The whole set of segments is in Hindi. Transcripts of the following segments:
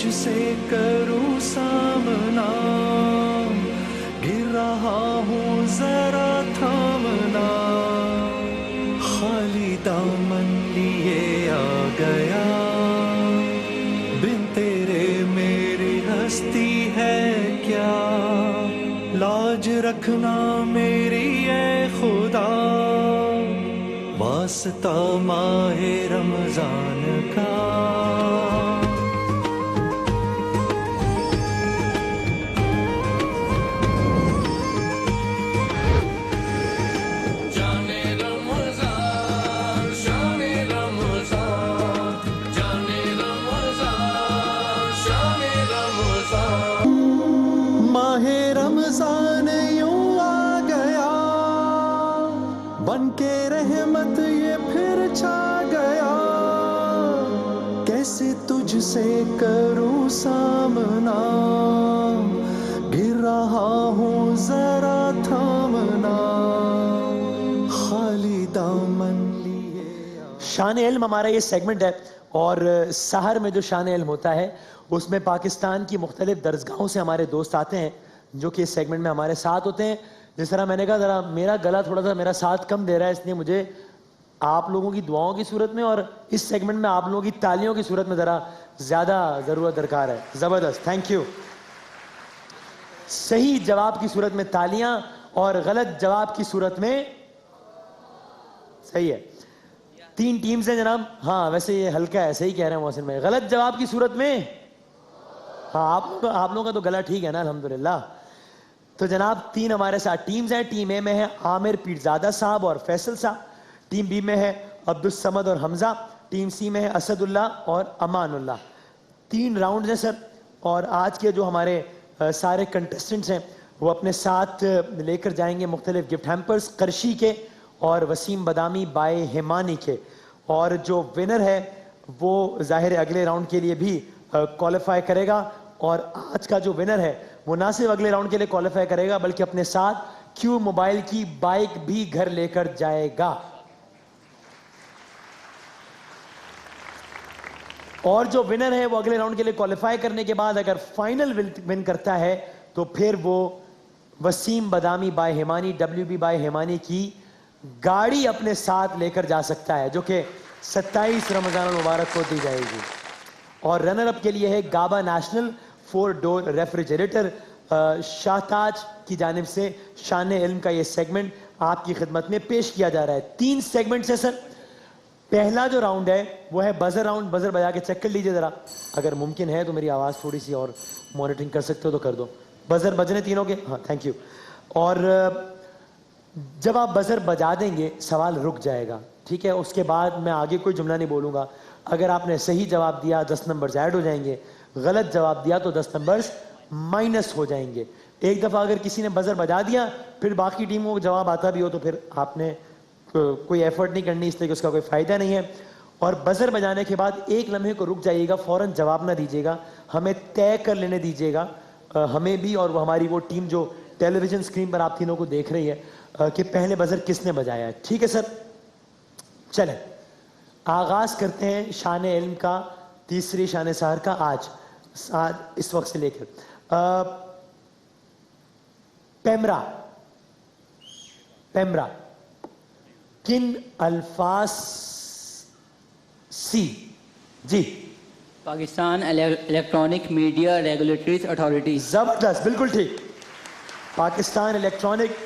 तुझसे करूं सामना, गिर रहा हूँ जरा थामना, खाली दामन लिए आ गया, बिन तेरे मेरी हस्ती है क्या, लाज रखना मेरी ए खुदा, वास्ता माहे रमजान का। माहे रमजान यूं आ गया, बन के रहमत ये फिर छा गया, कैसे तुझसे करूं सामना, गिर रहा हूँ जरा थामना, खाली दामन लिए। शान इल्म हमारा ये सेगमेंट है और सहर में जो शान इल्म होता है उसमें पाकिस्तान की मुख्तलिफ दरसगाहों से हमारे दोस्त आते हैं जो कि इस सेगमेंट में हमारे साथ होते हैं। जिस तरह मैंने कहा ज़रा मेरा गला थोड़ा सा मेरा साथ कम दे रहा है, इसलिए मुझे आप लोगों की दुआओं की सूरत में और इस सेगमेंट में आप लोगों की तालियों की सूरत में ज़रा ज़्यादा ज़रूरत दरकार है। ज़बरदस्त, थैंक यू। सही जवाब की सूरत में तालियां और गलत जवाब की सूरत में सही है। 3 टीम्स हैं जनाब। हाँ वैसे ये हल्का है, सही कह रहे हैं मोहसिन भाई। गलत जवाब की सूरत में हाँ आप लोगों का तो गला ठीक है ना, अल्हम्दुलिल्लाह। तो जनाब 3 हमारे साथ टीम्स हैं। टीम ए में है आमिर पीरजादा साहब और फैसल साहब, टीम बी में है अब्दुल समद और हमजा, टीम सी में है असदुल्लाह और अमानुल्लाह। 3 राउंड हैं सर, और आज के जो हमारे सारे कंटेस्टेंट्स हैं वो अपने साथ लेकर जाएंगे मुख्तलिफ गिफ्ट हैम्पर्स, करशी के और वसीम बदामी बाय हिमानी के। और जो विनर है वो जाहिर अगले राउंड के लिए भी क्वालिफाई करेगा, और आज का जो विनर है वो ना सिर्फ अगले राउंड के लिए क्वालिफाई करेगा बल्कि अपने साथ क्यू मोबाइल की बाइक भी घर लेकर जाएगा। और जो विनर है वो अगले राउंड के लिए क्वालिफाई करने के बाद अगर फाइनल विन करता है तो फिर वो Waseem Badami by Hemani WB by Hemani की गाड़ी अपने साथ लेकर जा सकता है, जो कि 27 रमजान मुबारक को दी जाएगी। और रनर अप के लिए है गाबा नेशनल 4 डोर रेफ्रिजरेटर। शाहताज की जानिब से शान इल्म का ये सेगमेंट आपकी खिदमत में पेश किया जा रहा है। 3 सेगमेंट्स है सर। पहला जो राउंड है वो है बजर राउंड। बजर बजा के चेक कर लीजिए जरा, अगर मुमकिन है तो मेरी आवाज़ थोड़ी सी और मॉनिटरिंग कर सकते हो तो कर दो। बजर बजने तीनों के, हाँ थैंक यू। और जब आप बजर बजा देंगे सवाल रुक जाएगा, ठीक है। उसके बाद मैं आगे कोई जुमला नहीं बोलूँगा। अगर आपने सही जवाब दिया 10 नंबर ऐड हो जाएंगे, गलत जवाब दिया तो 10 नंबर माइनस हो जाएंगे। एक दफ़ा अगर किसी ने बजर बजा दिया फिर बाकी टीमों को जवाब आता भी हो तो फिर आपने कोई एफर्ट नहीं करनी, इसलिए कि उसका कोई फ़ायदा नहीं है। और बजर बजाने के बाद 1 लम्हे को रुक जाइएगा, फ़ौरन जवाब ना दीजिएगा, हमें तय कर लेने दीजिएगा, हमें भी और हमारी वो टीम जो टेलीविज़न स्क्रीन पर आप तीनों को देख रही है कि पहले बजर किसने बजाया है, ठीक है सर। चलें आगाज करते हैं शान इल्म का, तीसरी शान सहर का। आज इस वक्त से लेकर पेमरा पेमरा किन अल्फाज सी जी। Pakistan electronic media regulatory authority. जबरदस्त, बिल्कुल ठीक। Pakistan electronic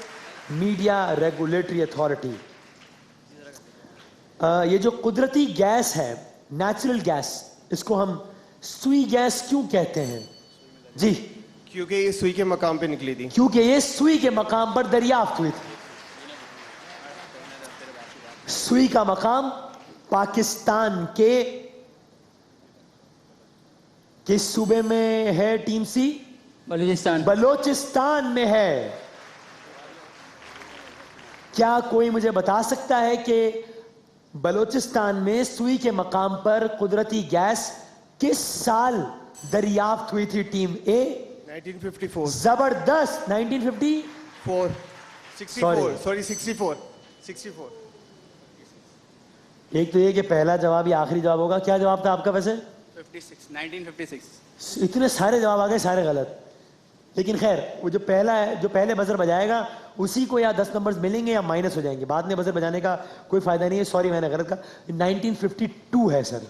media regulatory authority. ये जो कुदरती गैस है, नेचुरल गैस, इसको हम सुई गैस क्यों कहते हैं जी? क्योंकि ये सुई के मकाम पे निकली थी। क्योंकि ये सुई के मकाम पर दरियाफ्त हुई थी। सुई का मकाम पाकिस्तान के किस सूबे में है टीम सी? बलूचिस्तान। बलोचिस्तान में है। क्या कोई मुझे बता सकता है कि बलोचिस्तान में सुई के मकाम पर कुदरती गैस किस साल दरियाफ्त हुई थी? टीम ए 1954। जबरदस्त, 1954 64। एक तो ये कि पहला जवाब ही आखिरी जवाब होगा। क्या जवाब था आपका वैसे? 1956. इतने सारे जवाब आ गए, सारे गलत। लेकिन खैर, वो जो पहला है, जो पहले बजर बजाएगा उसी को या 10 नंबर्स मिलेंगे या माइनस हो जाएंगे। बाद में बजर बजाने का कोई फायदा नहीं है। सॉरी, मैंने गलत कहा। 1952 है सर,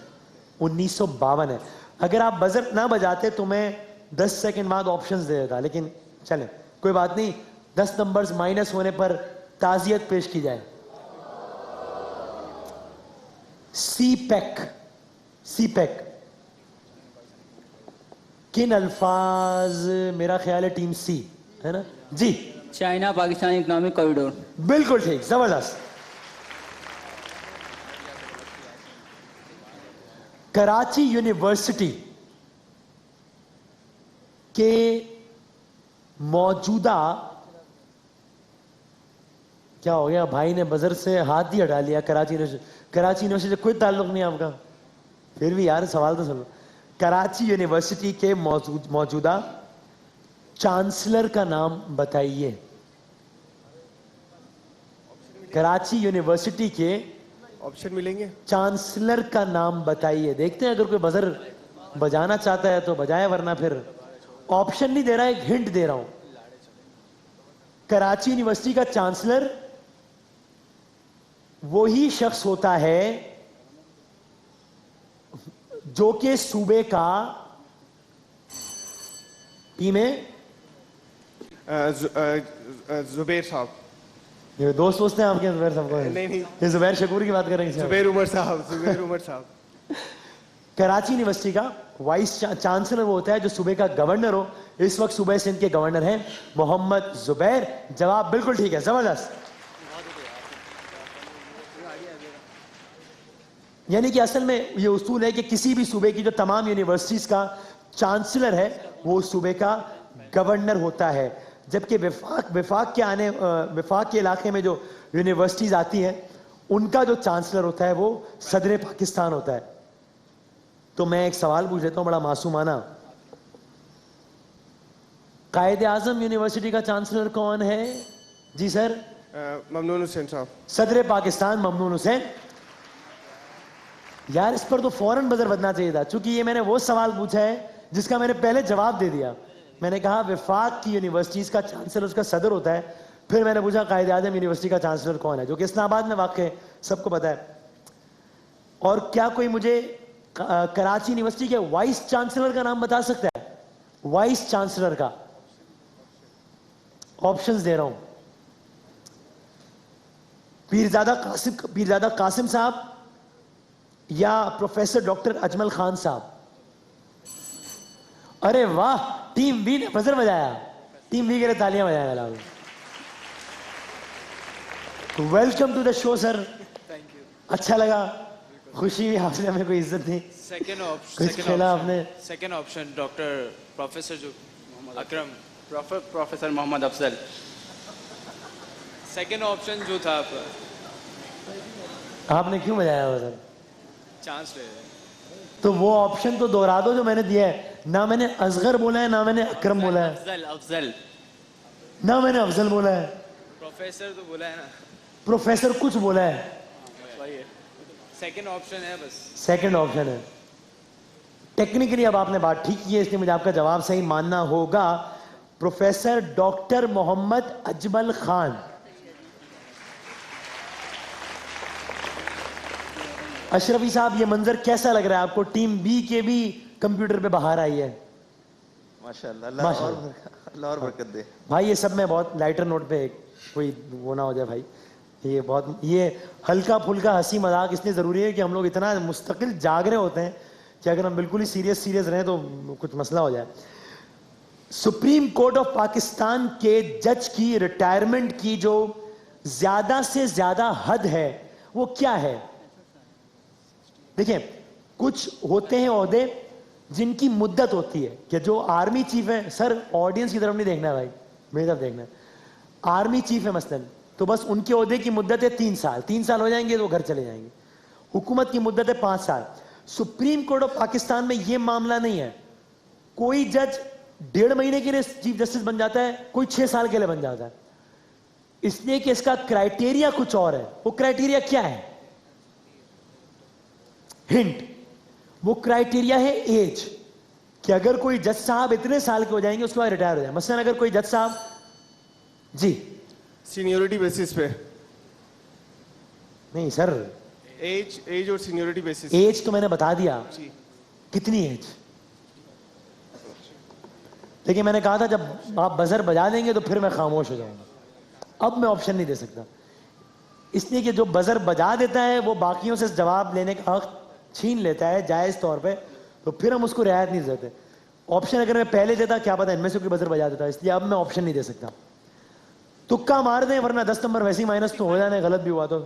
1952 है। अगर आप बजर ना बजाते तो मैं 10 सेकंड बाद ऑप्शंस दे देता, लेकिन चले कोई बात नहीं। 10 नंबर्स माइनस होने पर ताजियत पेश की जाए। सीपेक, सीपेक किन अल्फाज, मेरा ख्याल है टीम सी है ना जी। China Pakistan economic corridor. बिल्कुल ठीक, जबरदस्त। कराची यूनिवर्सिटी के मौजूदा, क्या हो गया भाई ने बजर से हाथ ही हटा लिया। कराची यूनिवर्सिटी से कोई ताल्लुक नहीं आपका, फिर भी यार सवाल तो सुनो। कराची यूनिवर्सिटी के मौजूदा चांसलर का नाम बताइए। कराची यूनिवर्सिटी के ऑप्शन मिलेंगे? चांसलर का नाम बताइए। देखते हैं, अगर कोई बजर बजाना चाहता है तो बजाए, वरना फिर ऑप्शन नहीं दे रहा, एक हिंट दे रहा हूं। कराची यूनिवर्सिटी का चांसलर वही शख्स होता है जो कि सूबे का टीम है। जुबैर साहब। ये दोस्त हैं आपके जुबैर साहब को? नहीं। ये जुबैर शकूर की बात कर रहे हैं। जुबैर उमर साहब, जुबैर उमर साहब। कराची यूनिवर्सिटी का वाइस चांसलर वो होता है जो सूबे का गवर्नर हो। इस वक्त सूबे सिंध के गवर्नर हैं मोहम्मद जुबैर। जवाब बिल्कुल ठीक है, जबरदस्त। यानी कि असल में ये उसूल है कि किसी भी सूबे की जो तमाम यूनिवर्सिटीज का चांसलर है वो उस सूबे का गवर्नर होता है। जबकि विफाक के इलाके में जो यूनिवर्सिटीज आती हैं उनका जो चांसलर होता है वो सदर पाकिस्तान होता है। तो मैं एक सवाल पूछ लेता हूं, बड़ा मासूमाना। कायदे आजम यूनिवर्सिटी का चांसलर कौन है? जी सर। ममनून हुसैन साहब। सदर पाकिस्तान ममनून हुसैन। यार इस पर तो फौरन बजर बजना चाहिए था, क्योंकि ये मैंने वो सवाल पूछा है जिसका मैंने पहले जवाब दे दिया। मैंने कहा विफाक की यूनिवर्सिटीज का चांसलर उसका सदर होता है, फिर मैंने पूछा कायदे आजम यूनिवर्सिटी का चांसलर कौन है, जो कि इस्लामाबाद में वाक़ है, सबको पता है। और क्या कोई मुझे कराची यूनिवर्सिटी के वाइस चांसलर का नाम बता सकता है? वाइस चांसलर का ऑप्शंस दे रहा हूं। पीरजादा कासिम साहब या प्रोफेसर डॉक्टर अजमल खान साहब। अरे वाह, टीम बी ने बजर बजाया। टीम बी के लिए तालियां बजाया। Welcome to the show sir. अच्छा लगा, खुशी हुई, आपने हमें कोई इज्जत दी। कुछ खेला आपने। Second option doctor professor Akram, professor Mohammad Afzal. Second option जो था आपका, आपने क्यों बजाया वो सर? चांस ले। तो वो ऑप्शन तो दोहरा दो जो मैंने दिया है। ना मैंने असगर बोला है, ना मैंने अकरम बोला है, अफजल ना मैंने अफजल बोला है। प्रोफेसर तो बोला है ना। प्रोफेसर कुछ बोला है। सेकंड ऑप्शन है बस। सेकंड ऑप्शन है। टेक्निकली अब आपने बात ठीक की है, इसलिए मुझे आपका जवाब सही मानना होगा। Professor doctor Mohammad Ajmal Khan. अशरफी साहब, ये मंजर कैसा लग रहा है आपको? टीम बी के भी कंप्यूटर पे बाहर आई है। माशाल्लाह, अल्लाह और बरकत दे भाई। ये सब में बहुत लाइटर नोट पे कोई वो ना हो जाए भाई। ये हल्का फुल्का हंसी मजाक इसलिए जरूरी है कि हम लोग इतना मुस्तकिल जाग रहे होते हैं कि अगर हम बिल्कुल ही सीरियस रहें तो कुछ मसला हो जाए। सुप्रीम कोर्ट ऑफ पाकिस्तान के जज की रिटायरमेंट की जो ज्यादा से ज्यादा हद है वो क्या है? देखिए, कुछ होते हैं ओहदे जिनकी मुद्दत होती है, कि जो आर्मी चीफ है, सर ऑडियंस की तरफ नहीं देखना है भाई, मेरी तरफ देखना है। आर्मी चीफ है मसलन, तो बस उनके ओहदे की मुद्दत है 3 साल। 3 साल हो जाएंगे तो वो घर चले जाएंगे। हुकूमत की मुद्दत है 5 साल। सुप्रीम कोर्ट ऑफ पाकिस्तान में यह मामला नहीं है। कोई जज 1.5 महीने के लिए चीफ जस्टिस बन जाता है, कोई 6 साल के लिए बन जाता है, इसलिए कि इसका क्राइटेरिया कुछ और है। वो क्राइटेरिया क्या है? हिंट, वो क्राइटेरिया है एज, कि अगर कोई जज साहब इतने साल के हो जाएंगे उसके बाद रिटायर हो जाए। मसलन अगर कोई जज साहब जी सीनियोरिटी बेसिस पे, नहीं सर, एज और सीनियोरिटी बेसिस। एज तो मैंने बता दिया, जी। कितनी एज, लेकिन मैंने कहा था जब आप बजर बजा देंगे तो फिर मैं खामोश हो जाऊंगा। अब मैं ऑप्शन नहीं दे सकता, इसलिए कि जो बजर बजा देता है वो बाकियों से जवाब लेने का हक छीन लेता है जायज तौर पे, तो फिर हम उसको रियायत नहीं देते। ऑप्शन अगर मैं पहले देता, क्या पता इनमें से कोई बजर बजा देता, इसलिए अब मैं ऑप्शन नहीं दे सकता। तुक्का मार दें, वरना 10 नंबर वैसे ही माइनस तो हो जाने, गलत भी हुआ तो।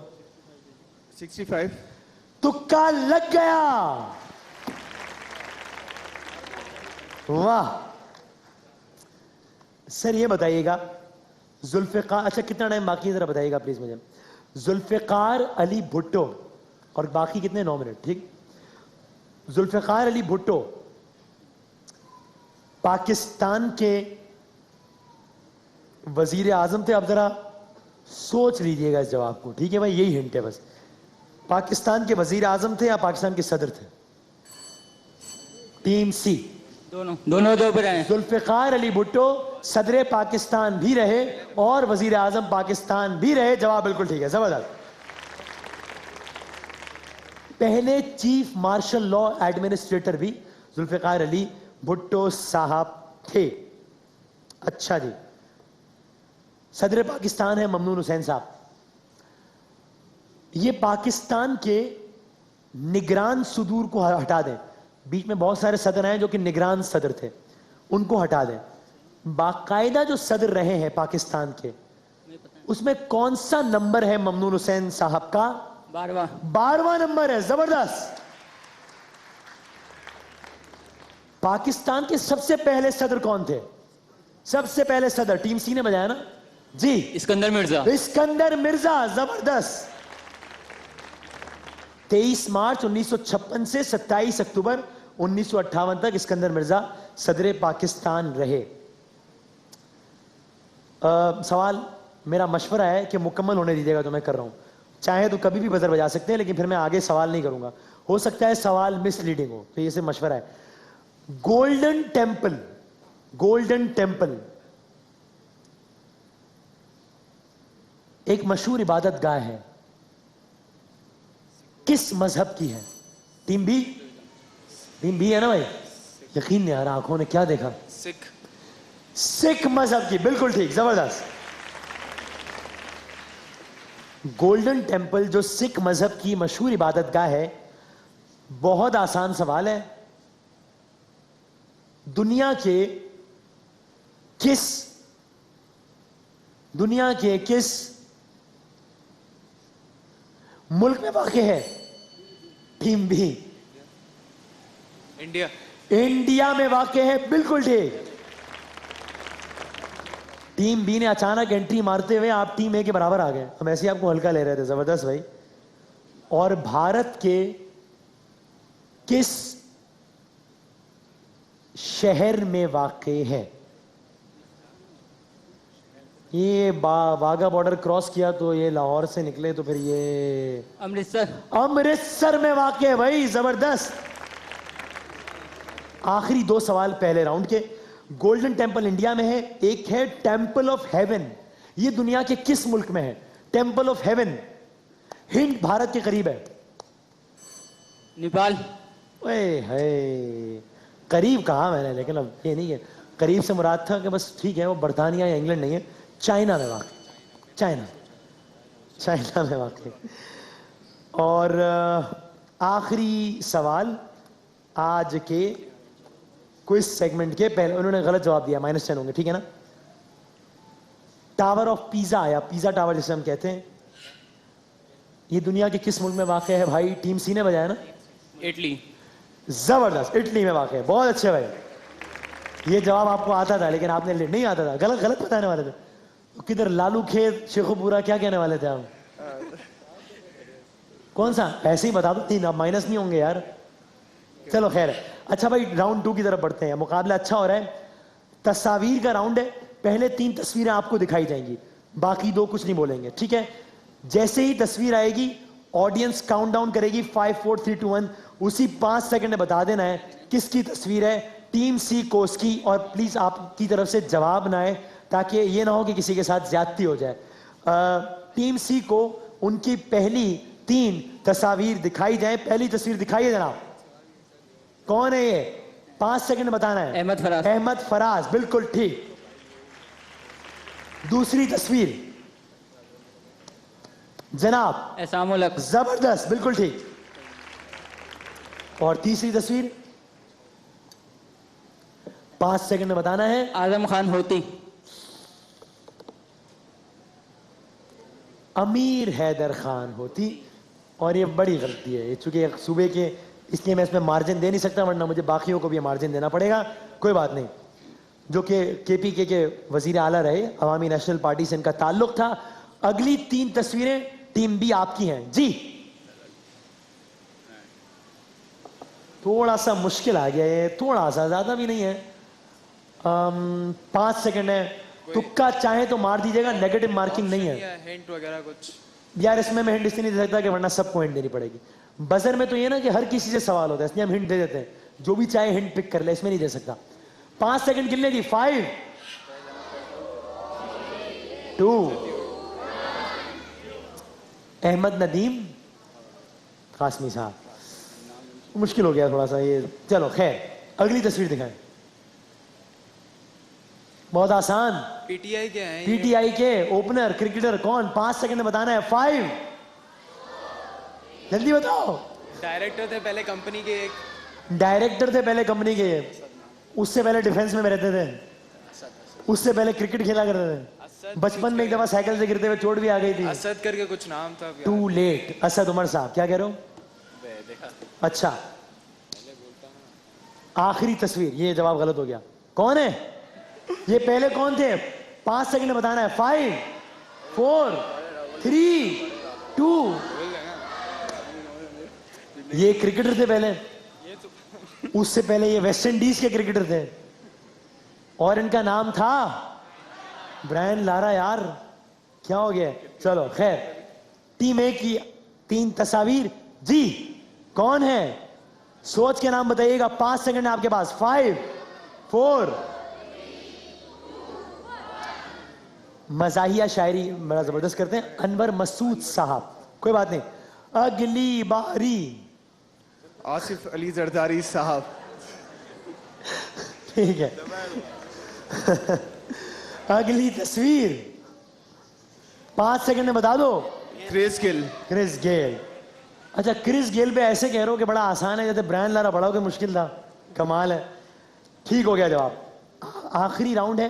65। तुक्का लग गया, वाह। सर ये बताइएगा, जुल्फिकार, अच्छा कितना टाइम बाकी है जरा बताइएगा प्लीज मुझे। जुल्फिकार अली भुट्टो, और बाकी कितने, 9 मिनट, ठीक। जुल्फिकार अली भुट्टो पाकिस्तान के वजीर आजम थे। अब जरा सोच लीजिएगा इस जवाब को, ठीक है भाई, यही हिंट है बस। पाकिस्तान के वजीर आजम थे या पाकिस्तान के सदर थे? टीम सी, दोनों दो पे रहे। जुल्फिकार अली भुट्टो सदर पाकिस्तान भी रहे और वजीर आजम पाकिस्तान भी रहे। जवाब बिल्कुल ठीक है, जबरदस्त। पहले चीफ मार्शल लॉ एडमिनिस्ट्रेटर भी जुल्फिकार अली भुट्टो साहब थे। अच्छा जी, सदर पाकिस्तान है ममनून हुसैन साहब। ये पाकिस्तान के निगरान सदूर को हटा दें, बीच में बहुत सारे सदर हैं जो कि निगरान सदर थे, उनको हटा दें। बाकायदा जो सदर रहे हैं पाकिस्तान के, उसमें कौन सा नंबर है ममनून हुसैन साहब का? 12वां नंबर है, जबरदस्त। पाकिस्तान के सबसे पहले सदर कौन थे? सबसे पहले सदर टीम सी ने बजाया ना जी, इस्कंदर मिर्जा। इस्कंदर मिर्जा, जबरदस्त। 23 मार्च 1956 से 27 अक्टूबर 1958 तक इस्कंदर मिर्जा सदर पाकिस्तान रहे। सवाल मेरा मशवरा है कि मुकम्मल होने दीजिएगा तो मैं कर रहा हूं, चाहे तो कभी भी बजर बजा सकते हैं, लेकिन फिर मैं आगे सवाल नहीं करूंगा, हो सकता है सवाल मिसलीडिंग हो, तो ये सिर्फ मशवरा है। गोल्डन टेंपल, गोल्डन टेंपल एक मशहूर इबादत गाह है, किस मजहब की है? टीम बी, टीम बी है ना भाई, यकीन नहीं आ रहा, आंखों ने क्या देखा? सिख। सिख मजहब की, बिल्कुल ठीक, जबरदस्त। गोल्डन टेंपल जो सिख मजहब की मशहूर इबादत गाह है। बहुत आसान सवाल है, दुनिया के किस मुल्क में वाक़ है? Team B, India. इंडिया में वाक़ है, बिल्कुल ठीक। टीम बी ने अचानक एंट्री मारते हुए आप टीम ए के बराबर आ गए, हम ऐसे ही आपको हल्का ले रहे थे, जबरदस्त भाई। और भारत के किस शहर में वाक़ है? ये वाघा बॉर्डर क्रॉस किया तो ये लाहौर से निकले, तो फिर ये अमृतसर। अमृतसर में वाक़ है भाई, जबरदस्त। आखिरी 2 सवाल पहले राउंड के। गोल्डन टेंपल इंडिया में है, एक है टेंपल ऑफ हेवन, ये दुनिया के किस मुल्क में है? Temple of haven, hint Bharat के करीब है। नेपाल। ओए है, करीब कहा मैंने, लेकिन अब ये नहीं है, करीब से मुराद था कि बस ठीक है वो बर्तानिया या इंग्लैंड नहीं है, चाइना में वाक़, चाइना में वाक़। और आखिरी सवाल आज के क्विज सेगमेंट के पहले, उन्होंने गलत जवाब दिया, -10 होंगे, ठीक है ना? टावर ऑफ पीजा या पीजा टावर जिसे हम कहते हैं, ये दुनिया के किस मुल्क में वाक़ है भाई? टीम सी ने बजाया ना? इटली। जबरदस्त, इटली में वाक़ है, बहुत अच्छे भाई। ये जवाब आपको आता था लेकिन आपने नहीं आता था, गलत बताने वाले थे। किधर लालू खेत, शेखोपुरा, क्या कहने वाले थे आप? कौन सा? ऐसे ही बता दो, 3 अब माइनस नहीं होंगे यार, चलो खैर है। अच्छा भाई, राउंड 2 की तरफ बढ़ते हैं, मुकाबला अच्छा हो रहा है। तस्वीर का राउंड है, पहले 3 तस्वीरें आपको दिखाई जाएंगी, बाकी 2 कुछ नहीं बोलेंगे, ठीक है? जैसे ही तस्वीर आएगी ऑडियंस काउंट डाउन करेगी, 5 4 3 2 1, उसी 5 सेकंड में बता देना है किसकी तस्वीर है, टीम सी कोच की। और प्लीज आपकी तरफ से जवाब ना आए ताकि ये ना हो कि किसी के साथ ज्यादती हो जाए। टीम सी को उनकी पहली 3 तस्वीर दिखाई जाए। पहली तस्वीर दिखाइए जनाब, कौन है ये? 5 सेकंड बताना है। अहमद फराज। अहमद फराज, बिल्कुल ठीक। दूसरी तस्वीर जनाब, एहसामुल हक। जबरदस्त, बिल्कुल ठीक। और तीसरी तस्वीर 5 सेकंड में बताना है। आजम खान होती। अमीर हैदर खान होती। और ये बड़ी गलती है, ये चूंकि एक सूबे के, इसलिए मैं इसमें मार्जिन दे नहीं सकता, वरना मुझे बाकियों को भी मार्जिन देना पड़ेगा। कोई बात नहीं। जो कि केपीके के वजीर आला रहे, अवामी नेशनल पार्टी से इनका ताल्लुक था। अगली 3 तस्वीरें टीम बी आपकी हैं जी। थोड़ा सा मुश्किल आ गया है, थोड़ा सा, ज्यादा भी नहीं है। 5 सेकंड है, तुक्का चाहे तो मार दीजिएगा, नेगेटिव मार्किंग नहीं है। हिंट वगैरह कुछ? यार इसमें मैं हिंट इसलिए नहीं दे सकता कि वरना सबको हिंट देनी पड़ेगी। बजर में तो ये ना कि हर किसी से सवाल होता है, इसलिए हम हिंट दे देते हैं, जो भी चाहे हिंट पिक कर ले, इसमें नहीं दे सकता। 5 सेकंड गिनने दी। 5 2 अहमद नदीम कासमी साहब, मुश्किल हो गया थोड़ा सा ये, चलो खैर। अगली तस्वीर दिखाएं। बहुत आसान। पीटीआई के हैं ये? पीटीआई के ओपनर क्रिकेटर कौन? 5 सेकंड में बताना है। 5 जल्दी बताओ। डायरेक्टर थे पहले कंपनी के एक। डायरेक्टर थे पहले कंपनी के, उससे पहले डिफेंस में रहते थे, उससे पहले क्रिकेट खेला करते थे। बचपन में एक दफा साइकिल से गिरते हुए चोट भी आ गई थी। असद करके कुछ नाम था। To late. असद उमर साहब, क्या कह रहे हो? अच्छा, आखिरी तस्वीर, ये जवाब गलत हो गया। कौन है ये? पहले कौन थे? 5 सेकंड में बताना है। 5 4 3 2 ये क्रिकेटर थे पहले, उससे पहले ये वेस्ट इंडीज के क्रिकेटर थे, और इनका नाम था ब्रायन लारा। यार क्या हो गया? चलो खैर, टीम ए की 3 तस्वीर जी। कौन है? सोच के नाम बताइएगा। 5 सेकंड है आपके पास। 5 4 मजाहिया शायरी बड़ा जबरदस्त करते हैं, अनवर मसूद साहब। कोई बात नहीं। अगली बारी आसिफ अली जरदारी साहब। ठीक है। अगली तस्वीर 5 सेकंड में बता दो। Chris Gill. Chris Gayle. अच्छा, क्रिस गेल पे ऐसे कह रहे हो कि बड़ा आसान है, जैसे ब्रायन लारा बड़ा हो के मुश्किल था। कमाल है, ठीक हो गया जवाब। आखिरी राउंड है,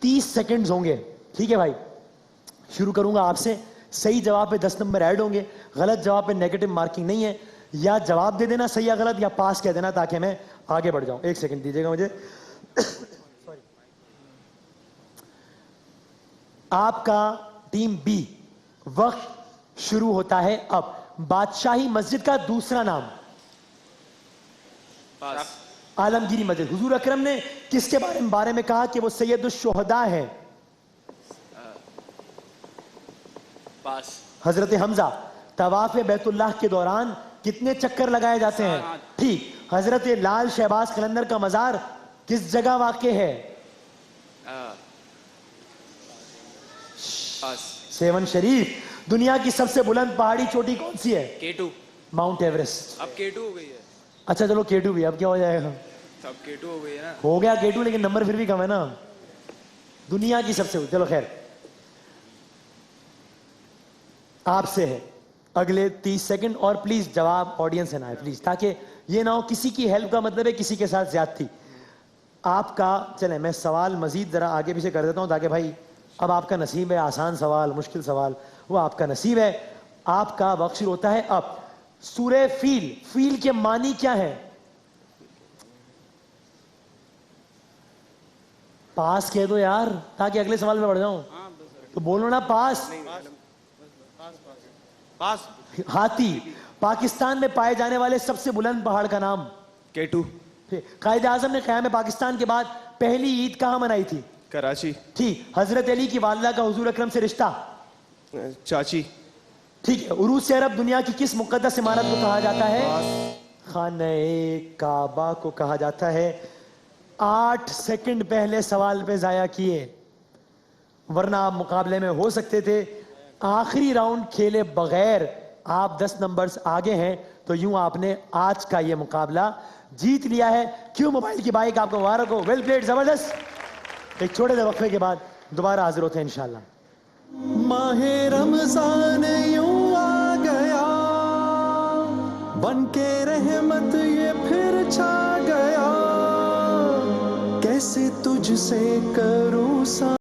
30 सेकंड्स होंगे। ठीक है भाई, शुरू करूंगा आपसे। सही जवाब पे 10 नंबर ऐड होंगे, गलत जवाब पे नेगेटिव मार्किंग नहीं है। या जवाब दे देना सही या गलत, या पास कह देना ताकि मैं आगे बढ़ जाऊं। 1 सेकंड दीजिएगा मुझे। आपका टीम बी, वक्त शुरू होता है अब। बादशाही मस्जिद का दूसरा नाम? पास। आलमगीरी मस्जिद। हुजूर अकरम ने किसके बारे में कहा कि वो सैयदुश शुहदा है? पास। हजरत हमजा। तवाफ बैतुल्लाह के दौरान कितने चक्कर लगाए जाते हैं? ठीक। हजरत लाल शहबाज कलंदर का मजार किस जगह वाक़ है? पास। सेवन शरीफ। दुनिया की सबसे बुलंद पहाड़ी चोटी कौन सी है? K2। Mount Everest. अब K2 हो गई है। अच्छा चलो K2 भी, अब क्या हो जाएगा? अब K2 हो गई है ना। हो गया K2, लेकिन नंबर फिर भी कम है ना। दुनिया की सबसे, चलो खैर, आपसे है अगले 30 सेकंड। और प्लीज जवाब ऑडियंस है ना है प्लीज, ताकि ये ना हो किसी की हेल्प का मतलब है किसी के साथ ज्यादती। आपका, चले मैं सवाल मजीद जरा आगे पीछे कर देता हूं ताकि भाई, अब आपका नसीब है, आसान सवाल मुश्किल सवाल वो आपका नसीब है। आपका वक्त शुरू होता है अब। सूरे फील, फील के मानी क्या है? पास कह दो यार, ताकि अगले सवाल में बढ़ जाऊं। तो बोलो ना पास। पास। हाथी। पाकिस्तान में पाए जाने वाले सबसे बुलंद पहाड़ का नाम? K2। कायदे आजम ने क़याम पाकिस्तान के बाद पहली ईद कहां मनाई थी? कराची। ठीक। हजरत अली की वालिदा का हुजूर अकरम से रिश्ता? चाची। ठीक है। उरूज से अरब दुनिया की किस मुकद्दस इमारत को कहा जाता है? खाने काबा को कहा जाता है। 8 सेकंड पहले सवाल पे जाया किए, वरना आप मुकाबले में हो सकते थे। आखिरी राउंड खेले बगैर आप 10 नंबर्स आगे हैं, तो यूं आपने आज का ये मुकाबला जीत लिया है। क्यों मोबाइल की बाइक, आपको मुबारक हो। वेल प्लेड, जबरदस्त। एक छोटे से वक्फे के बाद दोबारा हाजिर होते हैं इंशाल्लाह। माहे रमजान यूं आ गया, बन के रहमत ये फिर छा गया, कैसे तुझसे करूं सा